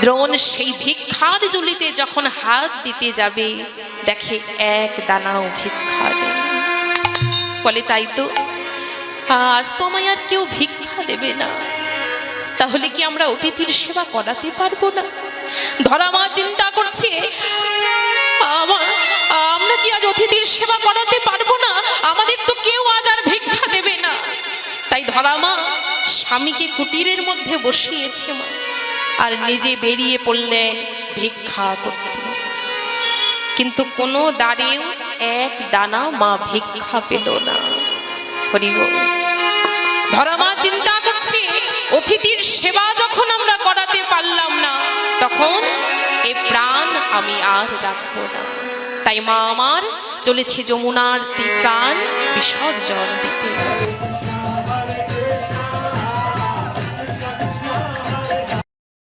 দ্রোণ সেই ভিক্ষার ঝুলিতে যখন হাত দিতে যাবে, দেখে এক দানাও ভিক্ষা নেই। বলে তাই তো, আজ তো আমায় আর কেউ ভিক্ষা দেবে না, তাহলে কি আমরা অতিথির সেবা করাতে পারবো না? ধরামা চিন্তা করছে, আমরা কি আজ অতিথির সেবা করাতে পারবো না? আমাদের তো কেউ আজ আর ভিক্ষা দেবে না। তাই ধরামা স্বামীকে কুটিরের মধ্যে বসিয়েছে আর নিজে বেরিয়ে পড়লেন ভিক্ষা করতে। কিন্তু কোনো দ্বারেও এক দানা মা ভিক্ষা পেল না। হরিবল। ধরামা চিন্তা করছে, অতিথির সেবা যখন আমরা করাতে পারলাম না, তখন এ প্রাণ আমি আর রাখবো না। তাই মা আমার চলেছে যমুনার প্রাণ বিসর্জন দিতে।